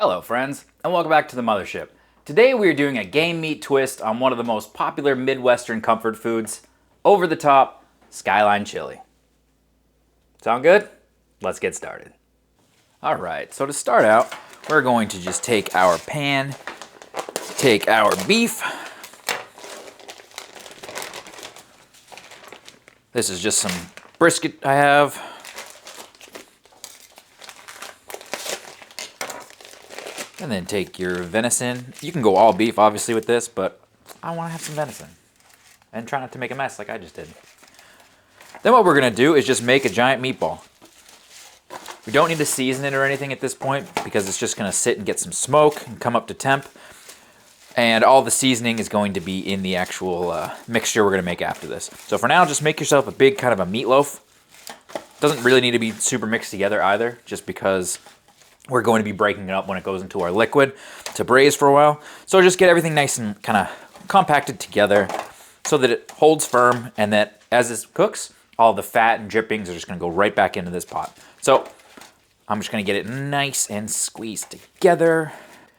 Hello friends, and welcome back to the Mothership. Today we are doing a game meat twist on one of the most popular Midwestern comfort foods, over the top Skyline Chili. Sound good? Let's get started. Alright, so to start out, we're going to just take our pan, take our beef. This is just some brisket I have. And then take your venison. You can go all beef, obviously, with this, but I want to have some venison. And try not to make a mess like I just did. Then what we're going to do is just make a giant meatball. We don't need to season it or anything at this point, because it's just going to sit and get some smoke and come up to temp. And all the seasoning is going to be in the actual mixture we're going to make after this. So for now, just make yourself a big kind of a meatloaf. Doesn't really need to be super mixed together either, just because we're going to be breaking it up when it goes into our liquid to braise for a while. So just get everything nice and kind of compacted together so that it holds firm, and that as this cooks, all the fat and drippings are just going to go right back into this pot. So I'm just going to get it nice and squeezed together.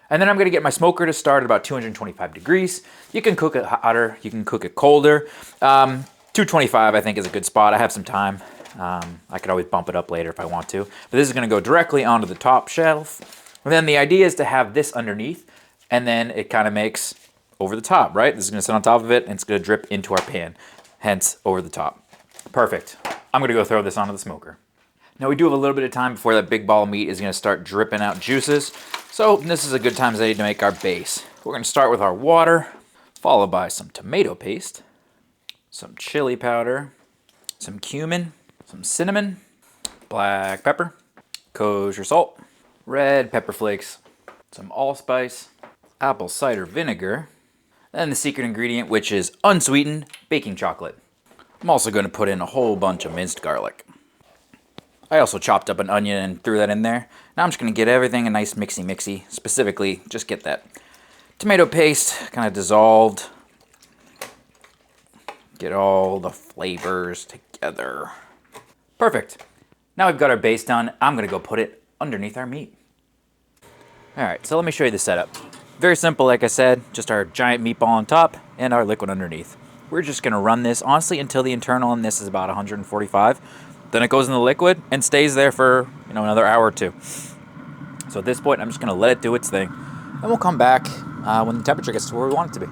And then I'm going to get my smoker to start at about 225 degrees. You can cook it hotter, you can cook it colder. 225 I think is a good spot. I have some time. I could always bump it up later if I want to. But this is going to go directly onto the top shelf. And then the idea is to have this underneath, and then it kind of makes over the top, right? This is going to sit on top of it, and it's going to drip into our pan, hence over the top. Perfect. I'm going to go throw this onto the smoker. Now we do have a little bit of time before that big ball of meat is going to start dripping out juices. So this is a good time to make our base. We're going to start with our water, followed by some tomato paste, some chili powder, some cumin, some cinnamon, black pepper, kosher salt, red pepper flakes, some allspice, apple cider vinegar, and the secret ingredient, which is unsweetened baking chocolate. I'm also going to put in a whole bunch of minced garlic. I also chopped up an onion and threw that in there. Now I'm just going to get everything a nice mixy-mixy. Specifically, just get that tomato paste kind of dissolved. Get all the flavors together. Perfect. Now we've got our base done. I'm going to go put it underneath our meat. Alright, so let me show you the setup. Very simple, like I said, just our giant meatball on top and our liquid underneath. We're just going to run this, honestly, until the internal on this is about 145. Then it goes in the liquid and stays there for, another hour or two. So at this point, I'm just going to let it do its thing. And we'll come back when the temperature gets to where we want it to be.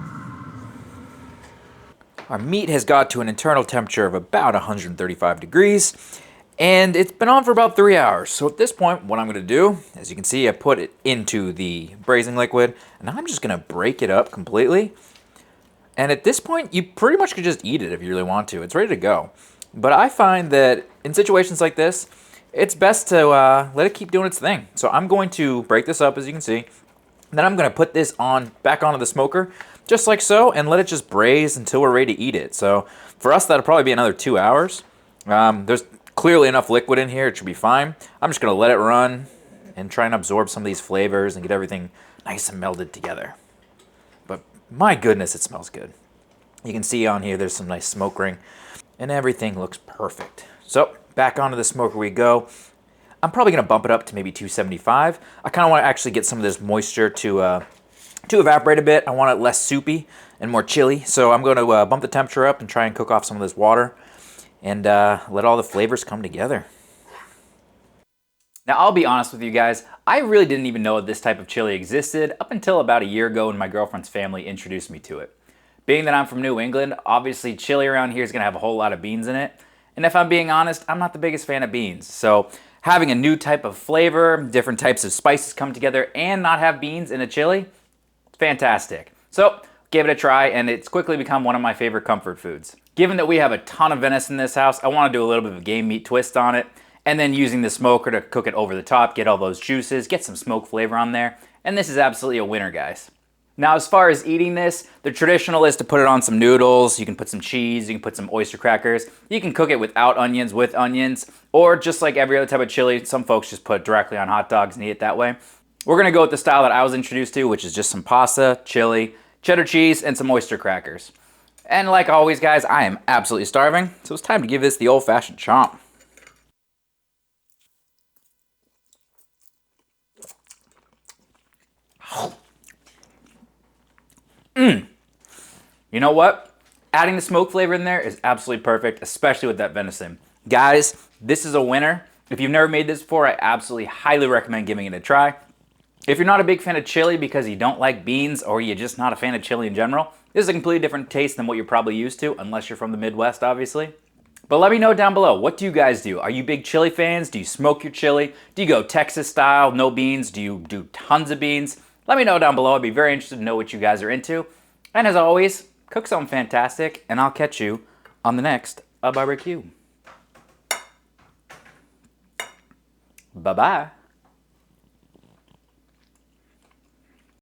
Our meat has got to an internal temperature of about 135 degrees, and it's been on for about 3 hours. So at this point, what I'm going to do, as you can see, I put it into the braising liquid, and I'm just going to break it up completely. And at this point, you pretty much could just eat it if you really want to. It's ready to go. But I find that in situations like this, it's best to let it keep doing its thing. So I'm going to break this up, as you can see. Then I'm going to put this back onto the smoker, just like so, and let it just braise until we're ready to eat it. So for us, that'll probably be another 2 hours. There's clearly enough liquid in here. It should be fine. I'm just going to let it run and try and absorb some of these flavors and get everything nice and melded together. But my goodness, it smells good. You can see on here there's some nice smoke ring, and everything looks perfect. So back onto the smoker we go. I'm probably going to bump it up to maybe 275. I kind of want to actually get some of this moisture to evaporate a bit. I want it less soupy and more chili. So I'm going to bump the temperature up and try and cook off some of this water and let all the flavors come together. Now I'll be honest with you guys, I really didn't even know this type of chili existed up until about a year ago when my girlfriend's family introduced me to it. Being that I'm from New England, obviously chili around here is going to have a whole lot of beans in it. And if I'm being honest, I'm not the biggest fan of beans. So having a new type of flavor, different types of spices come together, and not have beans in a chili, fantastic. So gave it a try, and it's quickly become one of my favorite comfort foods. Given that we have a ton of venison in this house, I want to do a little bit of a game meat twist on it, and then using the smoker to cook it over the top, get all those juices, get some smoke flavor on there, and this is absolutely a winner, guys. Now, as far as eating this, the traditional is to put it on some noodles. You can put some cheese, you can put some oyster crackers. You can cook it without onions, with onions, or just like every other type of chili, some folks just put it directly on hot dogs and eat it that way. We're gonna go with the style that I was introduced to, which is just some pasta, chili, cheddar cheese, and some oyster crackers. And like always, guys, I am absolutely starving, so it's time to give this the old-fashioned chomp. You know what? Adding the smoke flavor in there is absolutely perfect, especially with that venison. Guys, this is a winner. If you've never made this before, I absolutely highly recommend giving it a try. If you're not a big fan of chili because you don't like beans or you're just not a fan of chili in general, this is a completely different taste than what you're probably used to, unless you're from the Midwest, obviously. But let me know down below, what do you guys do? Are you big chili fans? Do you smoke your chili? Do you go Texas style, no beans? Do you do tons of beans? Let me know down below. I'd be very interested to know what you guys are into. And as always, cook something fantastic, and I'll catch you on the next barbecue. Bye-bye.